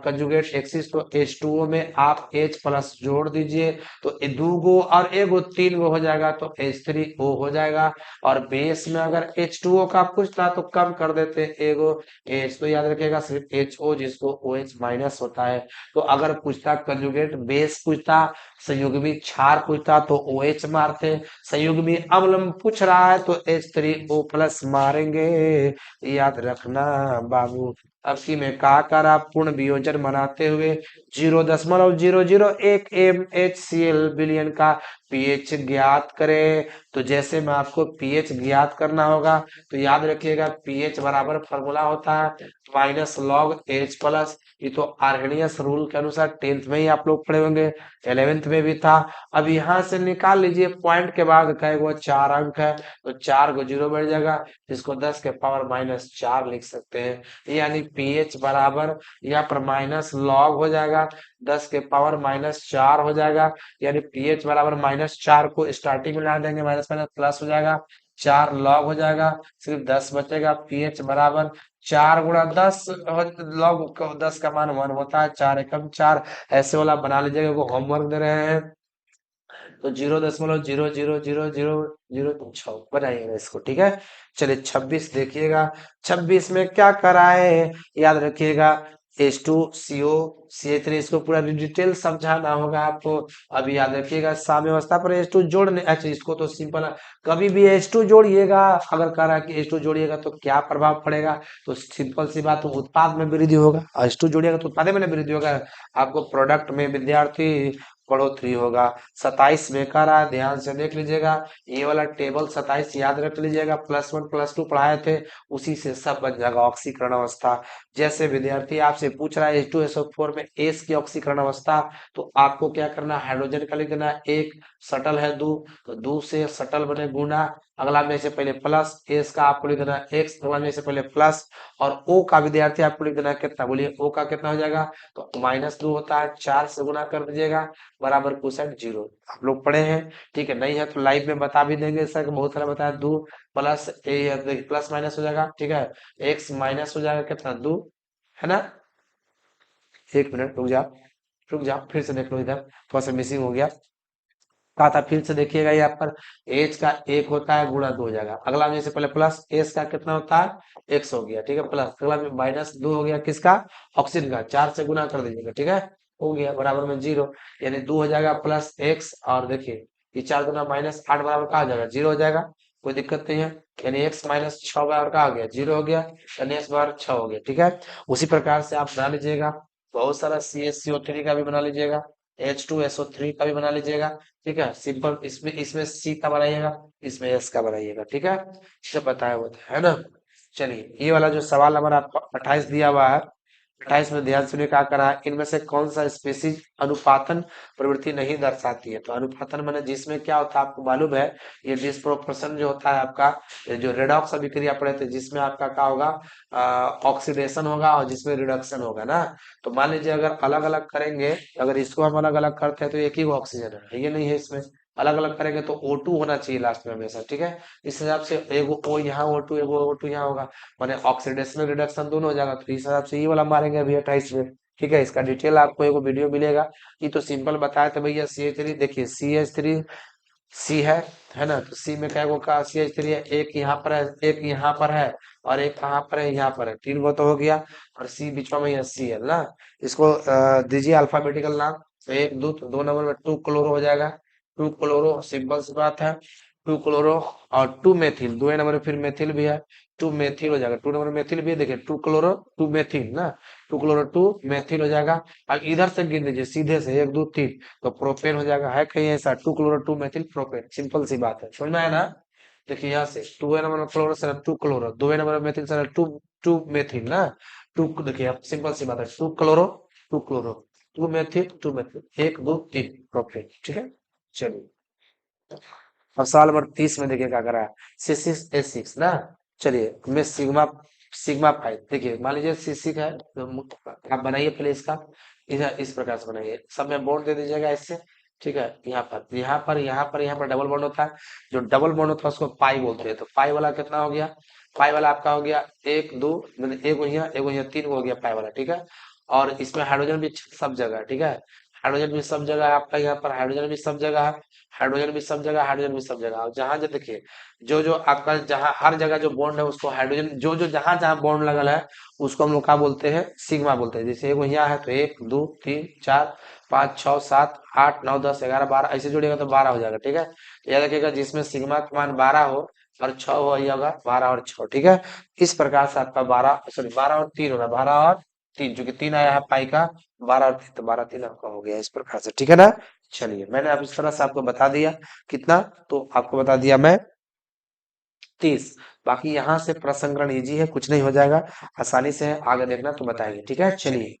कंजुगेट एक्सिस, तो H2O में आप H प्लस जोड़ दीजिए, तो ये दो गो और एगो तीन गो हो जाएगा, तो H3O हो जाएगा। और बेस में अगर H2O का पूछता तो कम कर देते एगो H, तो याद रखिएगा सिर्फ HO जिसको OH माइनस होता है। तो अगर पूछता कंजुगेट बेस पूछता, संयुग्मी क्षार पूछता तो OH मारते, संयुग्मी अम्ल पूछ रहा है तो H3O प्लस मारेंगे, याद रखना बाबू। अब की में का कर आप पूर्ण वियोजन बनाते हुए 0.001 MHCl बिलियन का पीएच ज्ञात करें। तो जैसे मैं आपको पीएच ज्ञात करना होगा तो याद रखिएगा पीएच बराबर फॉर्मूला होता है माइनस लॉग H प्लस, ये तो आर्हेनियस रूल के अनुसार 10th में ही आप लोग पढ़े होंगे, 11th में भी था। अब यहाँ से निकाल लीजिए, पॉइंट के बाद का वो 4 अंक है, तो 4 को 0 बढ़ जाएगा, जिसको 10 के पावर माइनस 4 लिख सकते हैं, यानी पीएच बराबर यहाँ पर माइनस लॉग हो जाएगा, 10 के पावर माइनस 4 हो जाएगा, यानी पीएच बराबर माइनस 4 को स्टार्टिंग में ला देंगे, माइनस माइनस प्लस हो जाएगा, 4 लॉग हो जाएगा, सिर्फ 10 बचेगा। पीएच बराबर 4 गुणा 10, लॉग 10 का मान 1 होता है, 4 एकम 4, ऐसे वाला बना लीजिएगा, होमवर्क दे रहे हैं। तो 0.000006 बनाइएगा इसको, ठीक है। चलिए 26 देखिएगा। 26 में क्या करा है, याद रखिएगा, H2CO CH3, इसको पूरा डिटेल समझाना होगा आपको। अभी याद रखिएगा साम्यावस्था पर H2 जोड़ने, अच्छा इसको तो सिंपल है। कभी भी H2 जोड़िएगा, अगर कह रहा है कि H2 जोड़िएगा तो क्या प्रभाव पड़ेगा, तो सिंपल सी बात, तो उत्पाद में वृद्धि होगा। H2 जोड़िएगा तो उत्पाद में ना वृद्धि होगा, आपको प्रोडक्ट में विद्यार्थी बढ़ोतरी होगा। 27 में करा, ध्यान से देख लीजिएगा, ये वाला टेबल 27 याद रख लीजिएगा, +1 +2 पढ़ाए थे, उसी से सब बन जाएगा। ऑक्सीकरण अवस्था, जैसे विद्यार्थी आपसे पूछ रहा है H2SO4 में एस की ऑक्सीकरण अवस्था, तो आपको क्या करना है, हाइड्रोजन का लिख देना है एक, सटल है दो, तो दो से सटल बने गुना, अगला में से पहले प्लस, एस का आपको लिख देना है एक्स, अगला में से पहले प्लस, और ओ का विद्यार्थी आपको लिख देना है कितना, बोलिए ओ का कितना हो जाएगा, तो -2 होता है, 4 से गुना कर दीजिएगा, बराबर कोसेंट 0। आप लोग पढ़े हैं, ठीक है। नहीं है तो लाइव में बता भी देंगे सर, बहुत सारा बताया, 2 प्लस प्लस माइनस हो जाएगा, ठीक है, एक्स माइनस हो जाएगा कितना, 2, है ना। एक मिनट रुक जाओ, रुक जाओ, फिर से देख लो, इधर थोड़ा सा मिसिंग हो गया। कहा था फिर से देखिएगा, यहाँ पर एच का 1 होता है, गुणा 2 हो जाएगा, अगला में से पहले प्लस, एस का कितना होता है, एक्स हो गया, ठीक है, प्लस अगला में -2 हो गया, किसका, ऑक्सीजन का, 4 से गुना कर दीजिएगा, ठीक है, हो गया, बराबर में 0, यानी 2 हो जाएगा प्लस एक्स, और देखिए ये 4 गुना -8 बराबर का हो जाएगा, 0 हो जाएगा, कोई दिक्कत नहीं है, यानी एक्स -6 बराबर का हो गया, 0 हो गया, यानी एक्स बराबर 6 हो गया, ठीक है। उसी प्रकार से आप बना लीजिएगा, बहुत सारा CaCO3 का भी बना लीजिएगा, H2SO3 का भी बना लीजिएगा, ठीक है। सिंपल, इसमें इसमें सी का बनाइएगा, इसमें एस का बनाइएगा, ठीक है, सब बताया हुआ था, है ना। चलिए ये वाला जो सवाल नंबर आपको 28 दिया हुआ है, 28 में ध्यान सुनिए, क्या करा है, इनमें से कौन सा स्पीसीज अनुपातन प्रवृत्ति नहीं दर्शाती है। तो अनुपातन माने जिसमें क्या होता है, आपको मालूम है, ये डिस्प्रोपोर्शन जो होता है आपका, ये जो रेडॉक्स अभिक्रिया पढ़े थे, जिसमें आपका क्या होगा, ऑक्सीडेशन होगा, और जिसमें रिडक्शन होगा ना। तो मान लीजिए अगर अलग अलग करेंगे, अगर इसको हम अलग अलग करते हैं तो एक ही ऑक्सीजन है, ये नहीं है इसमें, अलग अलग करेंगे तो O2 होना चाहिए लास्ट में हमेशा, ठीक है। इस हिसाब से एगो O यहाँ, O2 एगो O2 यहाँ होगा, माने ऑक्सीडेशन रिडक्शन दोनों हो जाएगा, तो इस हिसाब से ये वाला मारेंगे अभी 28 में, ठीक है। इसका डिटेल आपको एगो वीडियो मिलेगा, ये तो सिंपल बताया था भैया, CH3, देखिए CH3 सी है ना, तो सी में क्या गो का CH3 है, एक यहाँ पर है, एक यहाँ पर है, और एक कहाँ पर है, यहाँ पर है, 3 गो तो हो गया, और सी बीच में यहाँ सी है ना। इसको दीजिए अल्फाबेटिकल नाम, तो एक दो, तो 2 नंबर में 2 क्लोरो हो जाएगा, 2 क्लोरो, सिंपल सी बात है, 2 क्लोरो, और 2 मेथिल, 2 नंबर में फिर मेथिल भी है, 2 मेथिल हो जाएगा, 2 नंबर में मेथिल भी है, देखिए 2 क्लोरो 2 मेथिल ना, 2 क्लोरो 2 मेथिल हो जाएगा। अब इधर से गिन लीजिए सीधे से, 1 2 3, तो प्रोपेन हो जाएगा, है कहीं ऐसा, 2 क्लोरो 2 मेथिल प्रोपेन, सिंपल सी बात है, समझ में आया ना। देखिए यहाँ से 2 नंबर में क्लोरो से 2 क्लोरो, 2 नंबर में मेथिल से 2 2 मेथिल ना, 2, देखिए अब सिंपल सी बात है, 2 chloro 2 chloro, 2 methyl 2 methyl, 1 2 3 propane, ठीक है। चलिए अब सवाल नंबर 30 में देखिए क्या करा है, C6H6 ना। चलिए मैं सिग्मा, सिग्मा 5, देखिए मान लीजिए C6 है, तो आप बनाइए पहले इसका, इस प्रकार से बनाइए, सब में बॉन्ड दे दीजिएगा इससे, ठीक है। यहाँ पर यहाँ पर यहाँ पर यहाँ पर डबल बॉन्ड होता है, जो डबल बॉन्ड होता है उसको पाई बोलते हैं, तो पाई वाला कितना हो गया, पाई वाला आपका हो गया 1 2, मतलब एक यहाँ 3 हो गया पाई वाला, ठीक है। और इसमें हाइड्रोजन भी सब जगह है, ठीक है, हाइड्रोजन भी सब जगह है आपका, यहाँ पर हाइड्रोजन भी सब जगह है, हाइड्रोजन भी सब जगह, हाइड्रोजन भी सब जगह, और जहां जो देखिए, जो जो आपका जहां हर जगह जो बॉन्ड है उसको हाइड्रोजन, जो जो जहां जहां बॉन्ड लगल है उसको हम लोग क्या बोलते हैं, सिग्मा बोलते हैं। जैसे एगो यहाँ है तो 1 2 3 4 5 6 7 8 9 10 11 12, ऐसे जोड़िएगा तो 12 हो जाएगा, ठीक है। तो याद रखिएगा जिसमें सिग्मा का मान 12 हो और 6 हो, यह होगा 12 और 6, ठीक है। इस प्रकार से आपका 12, सॉरी 12 और 3 होगा, 12 और 3, जो कि 3 आया है पाई का, 12 और 3, तो 12 3 आपका हो गया, इस प्रकार से, ठीक है ना। चलिए मैंने अब इस तरह से आपको बता दिया, कितना, तो आपको बता दिया मैं 30। बाकी यहाँ से प्रसंगरण इजी है, कुछ नहीं हो जाएगा, आसानी से है, आगे देखना तो बताएंगे, ठीक है। चलिए